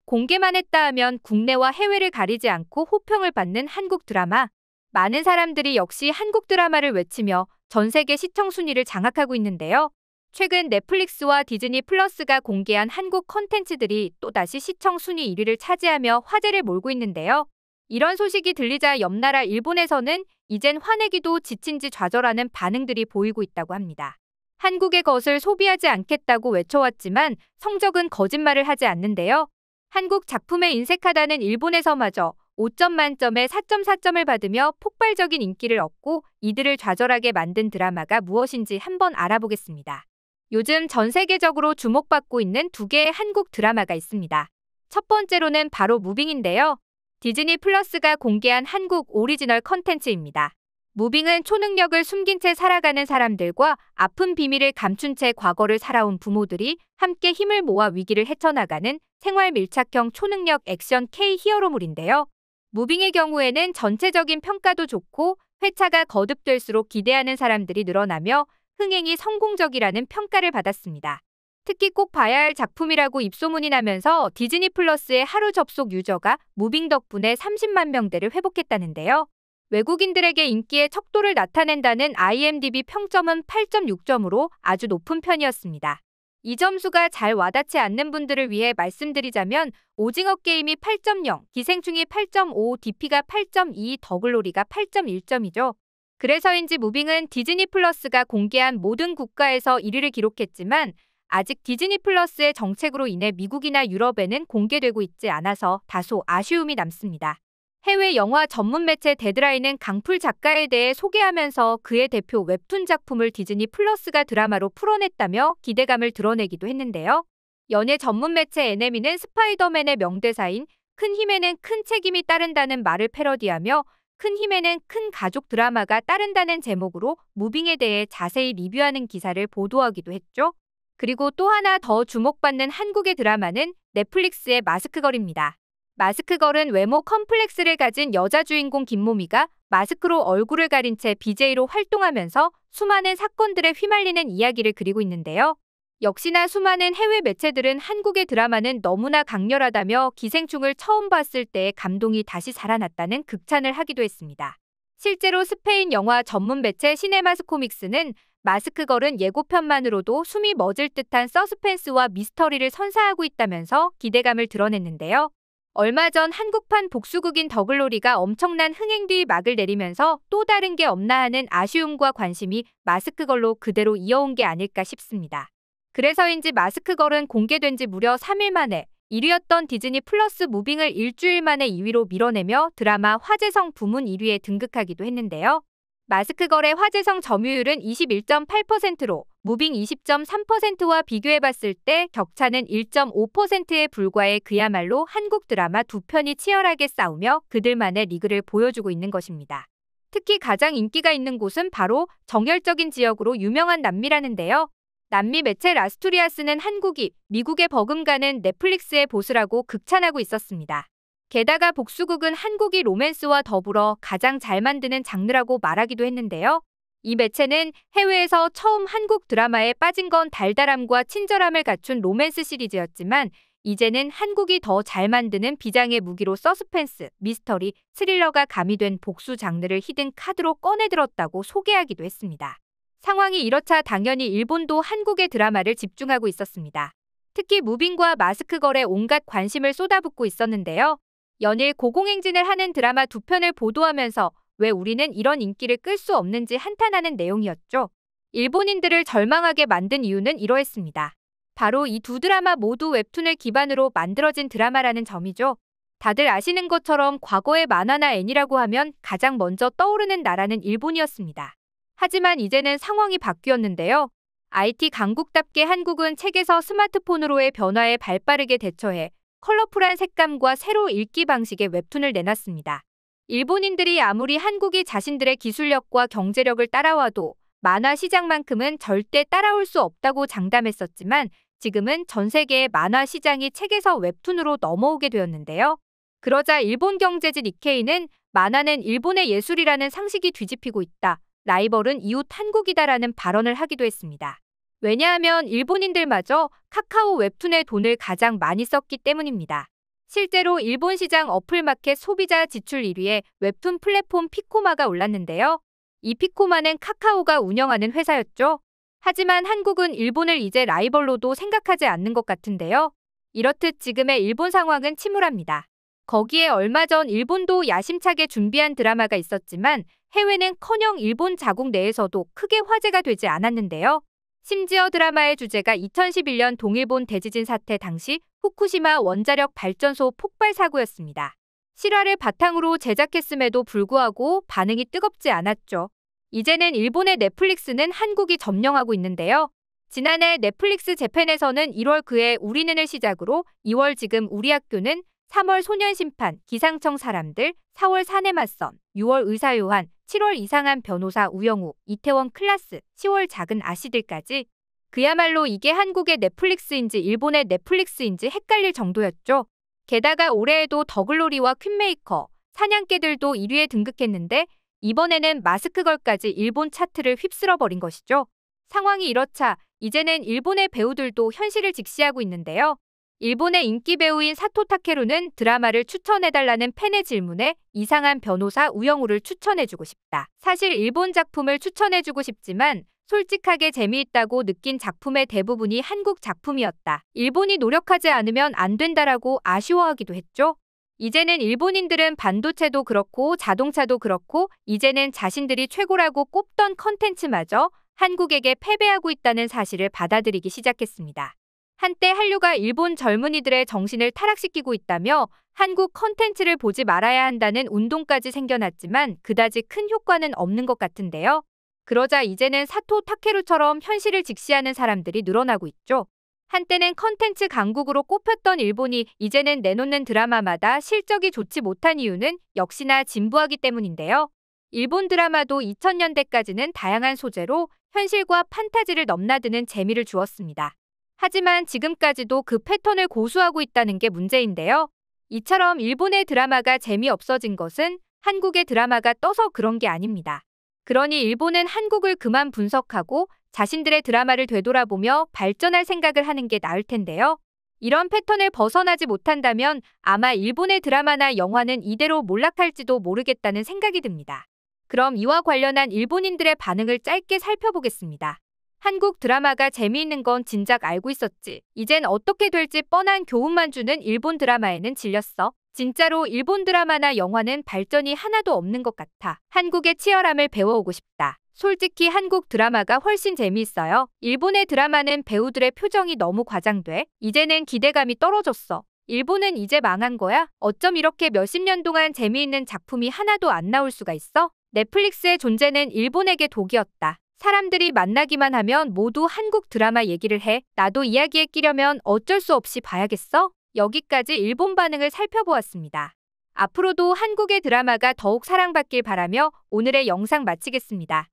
공개만 했다 하면 국내와 해외를 가리지 않고 호평을 받는 한국 드라마. 많은 사람들이 역시 한국 드라마를 외치며 전 세계 시청 순위를 장악하고 있는데요. 최근 넷플릭스와 디즈니 플러스가 공개한 한국 콘텐츠들이 또다시 시청 순위 1위를 차지하며 화제를 몰고 있는데요. 이런 소식이 들리자 옆나라 일본에서는 이젠 화내기도 지친지 좌절하는 반응들이 보이고 있다고 합니다. 한국의 것을 소비하지 않겠다고 외쳐왔지만 성적은 거짓말을 하지 않는데요. 한국 작품에 인색하다는 일본에서마저 5점 만점에 4.4점을 받으며 폭발적인 인기를 얻고 이들을 좌절하게 만든 드라마가 무엇인지 한번 알아보겠습니다. 요즘 전 세계적으로 주목받고 있는 두 개의 한국 드라마가 있습니다. 첫 번째로는 바로 무빙인데요. 디즈니 플러스가 공개한 한국 오리지널 컨텐츠입니다. 무빙은 초능력을 숨긴 채 살아가는 사람들과 아픈 비밀을 감춘 채 과거를 살아온 부모들이 함께 힘을 모아 위기를 헤쳐나가는 생활 밀착형 초능력 액션 K 히어로물인데요. 무빙의 경우에는 전체적인 평가도 좋고 회차가 거듭될수록 기대하는 사람들이 늘어나며 흥행이 성공적이라는 평가를 받았습니다. 특히 꼭 봐야 할 작품이라고 입소문이 나면서 디즈니 플러스의 하루 접속 유저가 무빙 덕분에 30만 명대를 회복했다는데요. 외국인들에게 인기의 척도를 나타낸다는 IMDb 평점은 8.6점으로 아주 높은 편이었습니다. 이 점수가 잘 와닿지 않는 분들을 위해 말씀드리자면 오징어 게임이 8.0, 기생충이 8.5, DP가 8.2, 더글로리가 8.1점이죠. 그래서인지 무빙은 디즈니 플러스가 공개한 모든 국가에서 1위를 기록했지만 아직 디즈니 플러스의 정책으로 인해 미국이나 유럽에는 공개되고 있지 않아서 다소 아쉬움이 남습니다. 해외 영화 전문 매체 데드라인은 강풀 작가에 대해 소개하면서 그의 대표 웹툰 작품을 디즈니 플러스가 드라마로 풀어냈다며 기대감을 드러내기도 했는데요. 연예 전문 매체 NME는 스파이더맨의 명대사인 큰 힘에는 큰 책임이 따른다는 말을 패러디하며 큰 힘에는 큰 가족 드라마가 따른다는 제목으로 무빙에 대해 자세히 리뷰하는 기사를 보도하기도 했죠. 그리고 또 하나 더 주목받는 한국의 드라마는 넷플릭스의 마스크걸입니다. 마스크걸은 외모 컴플렉스를 가진 여자 주인공 김모미가 마스크로 얼굴을 가린 채 BJ로 활동하면서 수많은 사건들에 휘말리는 이야기를 그리고 있는데요. 역시나 수많은 해외 매체들은 한국의 드라마는 너무나 강렬하다며 기생충을 처음 봤을 때의 감동이 다시 살아났다는 극찬을 하기도 했습니다. 실제로 스페인 영화 전문 매체 시네마스코믹스는 마스크걸은 예고편만으로도 숨이 멎을 듯한 서스펜스와 미스터리를 선사하고 있다면서 기대감을 드러냈는데요. 얼마 전 한국판 복수극인 더글로리가 엄청난 흥행 뒤 막을 내리면서 또 다른 게 없나 하는 아쉬움과 관심이 마스크걸로 그대로 이어온 게 아닐까 싶습니다. 그래서인지 마스크걸은 공개된 지 무려 3일 만에 1위였던 디즈니 플러스 무빙을 일주일 만에 2위로 밀어내며 드라마 화제성 부문 1위에 등극하기도 했는데요. 마스크걸의 화제성 점유율은 21.8%로 무빙 20.3%와 비교해봤을 때 격차는 1.5%에 불과해 그야말로 한국 드라마 두 편이 치열하게 싸우며 그들만의 리그를 보여주고 있는 것입니다. 특히 가장 인기가 있는 곳은 바로 정열적인 지역으로 유명한 남미라는데요. 남미 매체 라스투리아스는 한국이 미국에 버금가는 넷플릭스의 보스라고 극찬하고 있었습니다. 게다가 복수극은 한국이 로맨스와 더불어 가장 잘 만드는 장르라고 말하기도 했는데요. 이 매체는 해외에서 처음 한국 드라마에 빠진 건 달달함과 친절함을 갖춘 로맨스 시리즈였지만 이제는 한국이 더 잘 만드는 비장의 무기로 서스펜스, 미스터리, 스릴러가 가미된 복수 장르를 히든 카드로 꺼내들었다고 소개하기도 했습니다. 상황이 이렇자 당연히 일본도 한국의 드라마를 집중하고 있었습니다. 특히 무빙과 마스크걸에 온갖 관심을 쏟아붓고 있었는데요. 연일 고공행진을 하는 드라마 두 편을 보도하면서 왜 우리는 이런 인기를 끌 수 없는지 한탄하는 내용이었죠. 일본인들을 절망하게 만든 이유는 이러했습니다. 바로 이 두 드라마 모두 웹툰을 기반으로 만들어진 드라마라는 점이죠. 다들 아시는 것처럼 과거의 만화나 애니라고 하면 가장 먼저 떠오르는 나라는 일본이었습니다. 하지만 이제는 상황이 바뀌었는데요. IT 강국답게 한국은 책에서 스마트폰으로의 변화에 발빠르게 대처해 컬러풀한 색감과 새로 읽기 방식의 웹툰을 내놨습니다. 일본인들이 아무리 한국이 자신들의 기술력과 경제력을 따라와도 만화 시장만큼은 절대 따라올 수 없다고 장담했었지만 지금은 전 세계의 만화 시장이 책에서 웹툰으로 넘어오게 되었는데요. 그러자 일본 경제지 니케이는 만화는 일본의 예술이라는 상식이 뒤집히고 있다. 라이벌은 이웃 한국이다라는 발언을 하기도 했습니다. 왜냐하면 일본인들마저 카카오 웹툰에 돈을 가장 많이 썼기 때문입니다. 실제로 일본 시장 어플마켓 소비자 지출 1위에 웹툰 플랫폼 피코마가 올랐는데요. 이 피코마는 카카오가 운영하는 회사였죠. 하지만 한국은 일본을 이제 라이벌로도 생각하지 않는 것 같은데요. 이렇듯 지금의 일본 상황은 침울합니다. 거기에 얼마 전 일본도 야심차게 준비한 드라마가 있었지만 해외는커녕 일본 자국 내에서도 크게 화제가 되지 않았는데요. 심지어 드라마의 주제가 2011년 동일본 대지진 사태 당시 후쿠시마 원자력 발전소 폭발 사고였습니다. 실화를 바탕으로 제작했음에도 불구하고 반응이 뜨겁지 않았죠. 이제는 일본의 넷플릭스는 한국이 점령하고 있는데요. 지난해 넷플릭스 재팬에서는 1월 그해 우리는을 시작으로 2월 지금 우리 학교는, 3월 소년심판, 기상청 사람들, 4월 사내 맞선, 6월 의사요한, 7월 이상한 변호사 우영우, 이태원 클라스, 10월 작은 아씨들까지. 그야말로 이게 한국의 넷플릭스인지 일본의 넷플릭스인지 헷갈릴 정도였죠. 게다가 올해에도 더글로리와 퀸메이커, 사냥개들도 1위에 등극했는데 이번에는 마스크걸까지 일본 차트를 휩쓸어버린 것이죠. 상황이 이렇자 이제는 일본의 배우들도 현실을 직시하고 있는데요. 일본의 인기 배우인 사토 타케루는 드라마를 추천해달라는 팬의 질문에 이상한 변호사 우영우를 추천해주고 싶다. 사실 일본 작품을 추천해주고 싶지만 솔직하게 재미있다고 느낀 작품의 대부분이 한국 작품이었다. 일본이 노력하지 않으면 안 된다라고 아쉬워하기도 했죠. 이제는 일본인들은 반도체도 그렇고 자동차도 그렇고 이제는 자신들이 최고라고 꼽던 컨텐츠마저 한국에게 패배하고 있다는 사실을 받아들이기 시작했습니다. 한때 한류가 일본 젊은이들의 정신을 타락시키고 있다며 한국 컨텐츠를 보지 말아야 한다는 운동까지 생겨났지만 그다지 큰 효과는 없는 것 같은데요. 그러자 이제는 사토 타케루처럼 현실을 직시하는 사람들이 늘어나고 있죠. 한때는 컨텐츠 강국으로 꼽혔던 일본이 이제는 내놓는 드라마마다 실적이 좋지 못한 이유는 역시나 진부하기 때문인데요. 일본 드라마도 2000년대까지는 다양한 소재로 현실과 판타지를 넘나드는 재미를 주었습니다. 하지만 지금까지도 그 패턴을 고수하고 있다는 게 문제인데요. 이처럼 일본의 드라마가 재미없어진 것은 한국의 드라마가 떠서 그런 게 아닙니다. 그러니 일본은 한국을 그만 분석하고 자신들의 드라마를 되돌아보며 발전할 생각을 하는 게 나을 텐데요. 이런 패턴을 벗어나지 못한다면 아마 일본의 드라마나 영화는 이대로 몰락할지도 모르겠다는 생각이 듭니다. 그럼 이와 관련한 일본인들의 반응을 짧게 살펴보겠습니다. 한국 드라마가 재미있는 건 진작 알고 있었지. 이젠 어떻게 될지 뻔한 교훈만 주는 일본 드라마에는 질렸어. 진짜로 일본 드라마나 영화는 발전이 하나도 없는 것 같아. 한국의 치열함을 배워오고 싶다. 솔직히 한국 드라마가 훨씬 재미있어요. 일본의 드라마는 배우들의 표정이 너무 과장돼. 이제는 기대감이 떨어졌어. 일본은 이제 망한 거야? 어쩜 이렇게 몇십 년 동안 재미있는 작품이 하나도 안 나올 수가 있어? 넷플릭스의 존재는 일본에게 독이었다. 사람들이 만나기만 하면 모두 한국 드라마 얘기를 해. 나도 이야기에 끼려면 어쩔 수 없이 봐야겠어? 여기까지 일본 반응을 살펴보았습니다. 앞으로도 한국의 드라마가 더욱 사랑받길 바라며 오늘의 영상 마치겠습니다.